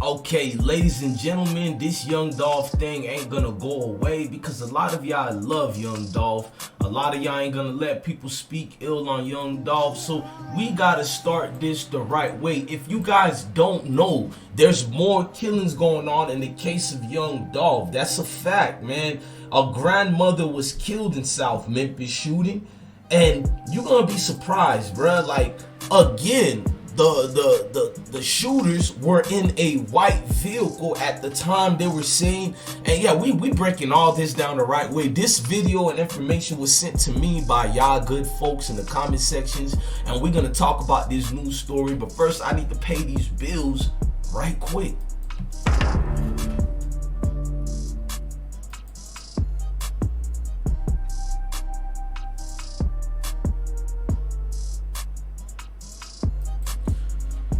Okay, ladies and gentlemen, this Young Dolph thing ain't gonna go away because a lot of y'all love Young Dolph. A lot of y'all ain't gonna let people speak ill on Young Dolph, so we gotta start this the right way. If you guys don't know, there's more killings going on in the case of Young Dolph. That's a fact, man. A grandmother was killed in South Memphis shooting, and you're gonna be surprised, bruh. Like, again, the shooters were in a white vehicle at the time they were seen. And yeah, we breaking all this down the right way. This video and information was sent to me by y'all good folks in the comment sections, and we're gonna talk about this news story. But first, I need to pay these bills right quick.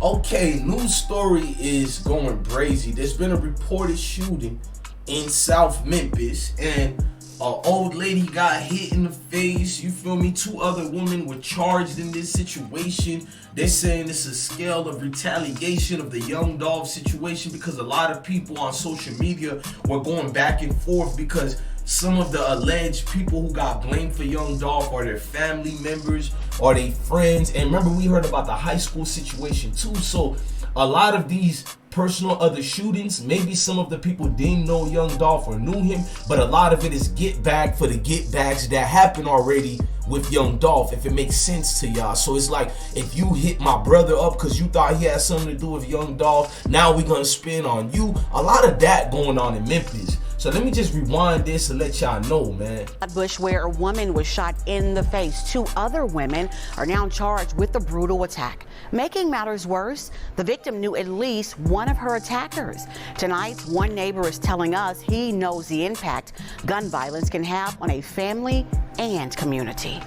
Okay, news story is going crazy. There's been a reported shooting in South Memphis, and an old lady got hit in the face. You feel me? 2 other women were charged in this situation. They're saying it's a scale of retaliation of the Young Dolph situation because a lot of people on social media were going back and forth because some of the alleged people who got blamed for Young Dolph are their family members or their friends. And remember, we heard about the high school situation too. So a lot of these personal other shootings, maybe some of the people didn't know Young Dolph or knew him, but a lot of it is get back for the get backs that happened already with Young Dolph, if it makes sense to y'all. So it's like, if you hit my brother up because you thought he had something to do with Young Dolph, now we're gonna spin on you. A lot of that going on in Memphis. So let me just rewind this and let y'all know, man. Bush, where a woman was shot in the face. 2 other women are now charged with the brutal attack. Making matters worse, the victim knew at least one of her attackers. Tonight, one neighbor is telling us he knows the impact gun violence can have on a family and community.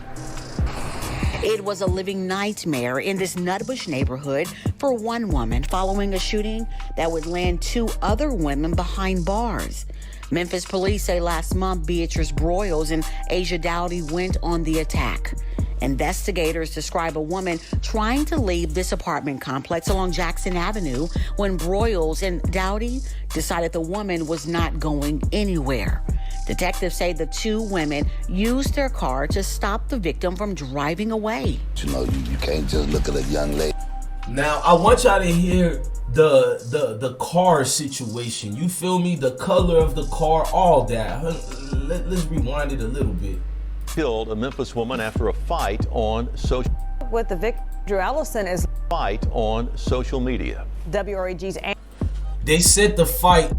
It was a living nightmare in this Nutbush neighborhood for one woman following a shooting that would land 2 other women behind bars. Memphis police say last month Beatrice Broyles and Asia Dowdy went on the attack. Investigators describe a woman trying to leave this apartment complex along Jackson Avenue when Broyles and Dowdy decided the woman was not going anywhere. Detectives say the 2 women used their car to stop the victim from driving away. You know, you can't just look at a young lady. Now, I want y'all to hear the car situation. You feel me? The color of the car, all that. Let's rewind it a little bit. Killed a Memphis woman after a fight on social. With the victim, Drew Ellison is fight on social media. WREG's. They said the fight.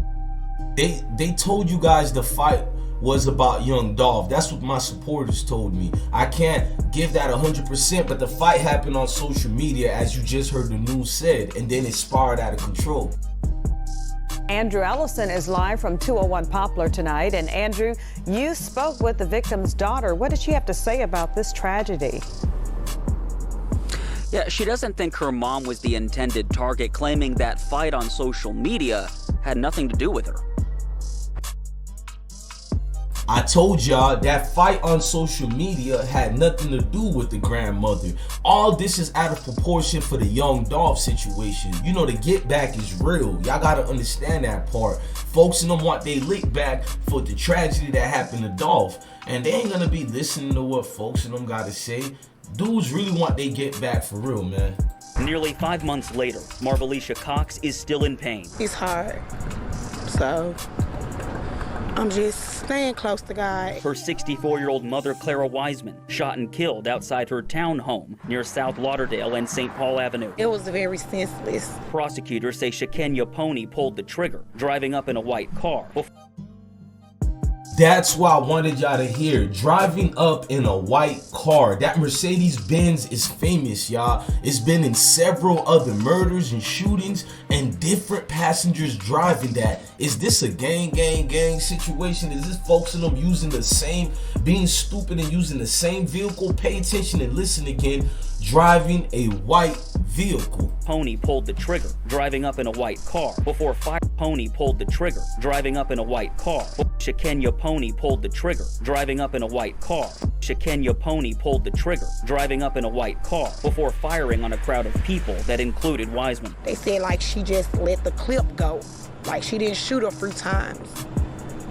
They told you guys the fight was about Young Dolph. That's what my supporters told me. I can't give that 100%, but the fight happened on social media, as you just heard the news said, and then it spiraled out of control. Andrew Ellison is live from 201 Poplar tonight. And Andrew, you spoke with the victim's daughter. What did she have to say about this tragedy? Yeah, she doesn't think her mom was the intended target, claiming that fight on social media had nothing to do with her. I told y'all that fight on social media had nothing to do with the grandmother. All this is out of proportion for the Young Dolph situation. You know, the get back is real. Y'all gotta understand that part. Folks in them want they lick back for the tragedy that happened to Dolph, and they ain't gonna be listening to what folks in them gotta say. Dudes really want they get back for real, man. Nearly 5 months later, Marvelicia Cox is still in pain. It's hard, so I'm just staying close to God. Her 64-year-old mother, Clara Wiseman, shot and killed outside her town home near South Lauderdale and St. Paul Avenue. It was very senseless. Prosecutors say SH0T Pony pulled the trigger, driving up in a white car. That's what I wanted y'all to hear. Driving up in a white car. That Mercedes-Benz is famous, y'all. It's been in several other murders and shootings, and different passengers driving that. Is this a gang situation? Is this folks in them using the same, being stupid and using the same vehicle? Pay attention and listen again. Driving a white vehicle. Pony pulled the trigger, driving up in a white car. Before fire, Pony pulled the trigger, driving up in a white car. Shakenya Pony pulled the trigger, driving up in a white car. Shakenya Pony pulled the trigger, driving up in a white car, before firing on a crowd of people that included Wiseman. They said like she just let the clip go. Like she didn't shoot a few times.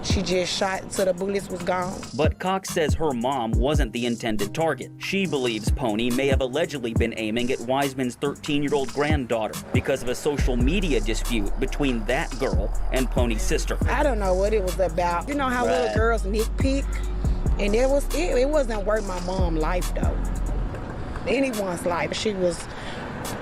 She just shot until the bullets was gone. But Cox says her mom wasn't the intended target. She believes Pony may have allegedly been aiming at Wiseman's 13-year-old granddaughter because of a social media dispute between that girl and Pony's sister. I don't know what it was about. You know how little girls nitpick? And it wasn't worth my mom's life though. Anyone's life. She was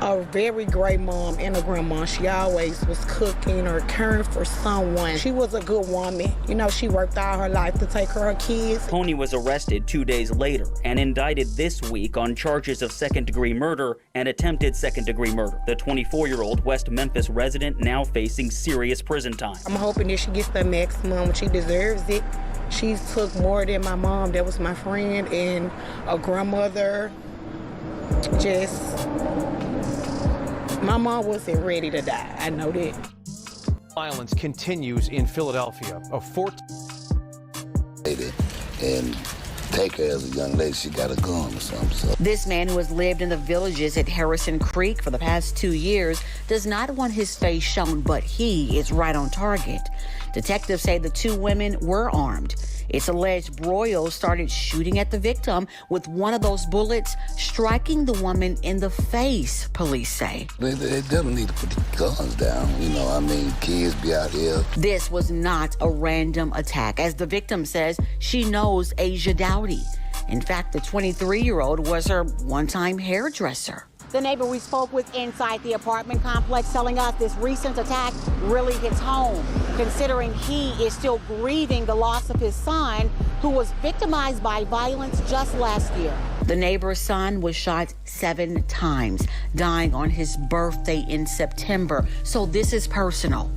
a very great mom and a grandma. She always was cooking or caring for someone. She was a good woman. You know, she worked all her life to take care of her kids. Pony was arrested 2 days later and indicted this week on charges of second-degree murder and attempted second-degree murder. The 24-year-old West Memphis resident now facing serious prison time. I'm hoping that she gets the maximum. She deserves it. She took more than my mom. That was my friend and a grandmother. My mom wasn't ready to die. I know that. Violence continues in Philadelphia. A 14 and take her as a young lady. She got a gun or something. So. This man, who has lived in the villages at Harrison Creek for the past 2 years, does not want his face shown, but he is right on target. Detectives say the two women were armed. It's alleged Broyles started shooting at the victim, with one of those bullets striking the woman in the face, police say. They definitely need to put the guns down. You know, I mean, kids be out here. This was not a random attack. As the victim says, she knows Asia Dowdy. In fact, the 23-year-old was her one-time hairdresser. The neighbor we spoke with inside the apartment complex telling us this recent attack really hits home, considering he is still grieving the loss of his son, who was victimized by violence just last year. The neighbor's son was shot 7 times, dying on his birthday in September. So this is personal.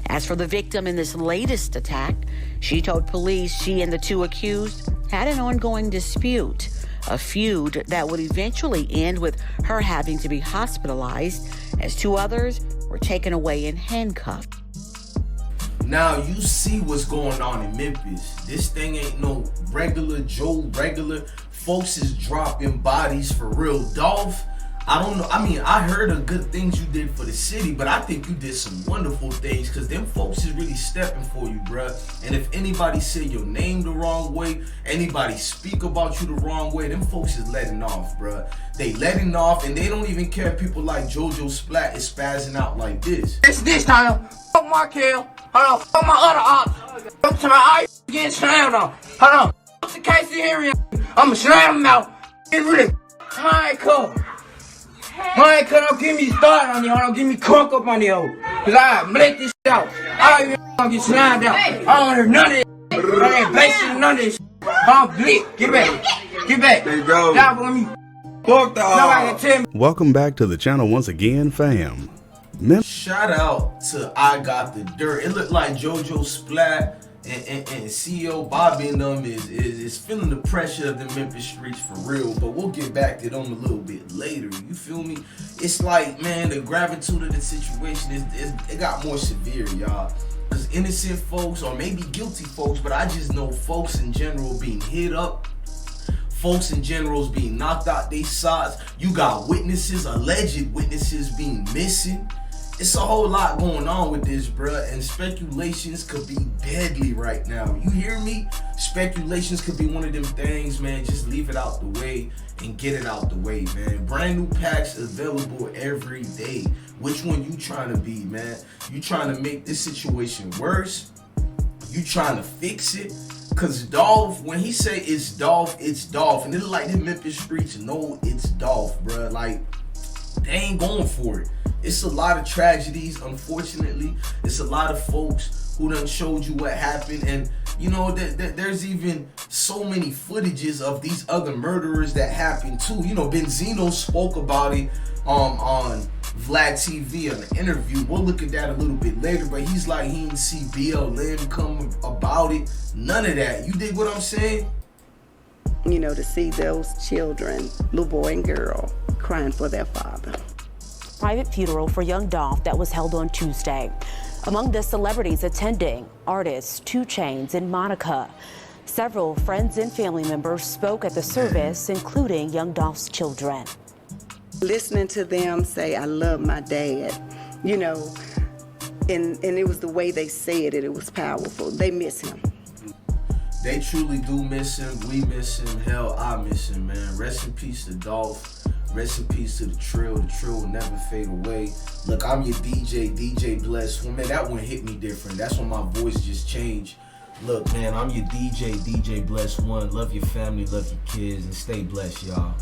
As for the victim in this latest attack, she told police she and the two accused had an ongoing dispute. A feud that would eventually end with her having to be hospitalized, as 2 others were taken away in handcuffs. Now you see what's going on in Memphis. This thing ain't no regular Joe regular. Folks is dropping bodies for real. Dolph, I don't know. I mean, I heard of good things you did for the city, but I think you did some wonderful things, because them folks is really stepping for you, bruh. And if anybody say your name the wrong way, anybody speak about you the wrong way, them folks is letting off, bruh. They letting off, and they don't even care if people like JoJo Splat is spazzing out like this. It's this time. Fuck Markel. Hold on. Fuck my other ops. Fuck to my eye getting slammed on. Hold on. Fuck the Casey Henry. I'ma slam him out. Get rid of my cool. My don't give me started on you. Don't give me crunk up on you. Cause I make this shit out. I don't even want to get slammed out. I don't want to hear none of this. I ain't basic none of this. I'm blick. Get back. Get back. There you go. Stop on me. Fuck the nobody can tell me. Welcome back to the channel once again, fam. Shout out to I Got the Dirt. It looked like JoJo Splat and CEO Bobby and them is feeling the pressure of the Memphis streets for real, but we'll get back to them a little bit later. You feel me? It's like, man, the gravitude of the situation it got more severe, y'all. Because innocent folks, or maybe guilty folks, but I just know folks in general being hit up, folks in general is being knocked out they socks. You got witnesses, alleged witnesses being missing. It's a whole lot going on with this, bruh, and speculations could be deadly right now. You hear me? Speculations could be one of them things, man. Just leave it out the way and get it out the way, man. Brand new packs available every day. Which one you trying to be, man? You trying to make this situation worse? You trying to fix it? Cause Dolph, when he say it's Dolph, it's Dolph. And it look like the Memphis streets know it's Dolph, bruh. Like, they ain't going for it. It's a lot of tragedies, unfortunately. It's a lot of folks who done showed you what happened. And, you know, there's even so many footages of these other murderers that happened too. You know, Benzino spoke about it on Vlad TV on an interview. We'll look at that a little bit later. But he's like, he didn't see BLM come about it. None of that. You dig what I'm saying? You know, to see those children, little boy and girl, crying for their father. private funeral for young Dolph that was held on Tuesday. Among the celebrities attending, artists 2 Chainz and Monica. Several friends and family members spoke at the service, including young Dolph's children. Listening to them say, I love my dad, you know, and it was the way they said it, it was powerful. They miss him. They truly do miss him. We miss him. Hell, I miss him, man. Rest in peace to Dolph. Rest in peace to the Trill. The Trill will never fade away. Look, I'm your DJ Bless. Well, man, that one hit me different. That's when my voice just changed. Look, man, I'm your DJ Bless One. Love your family, love your kids, and stay blessed, y'all.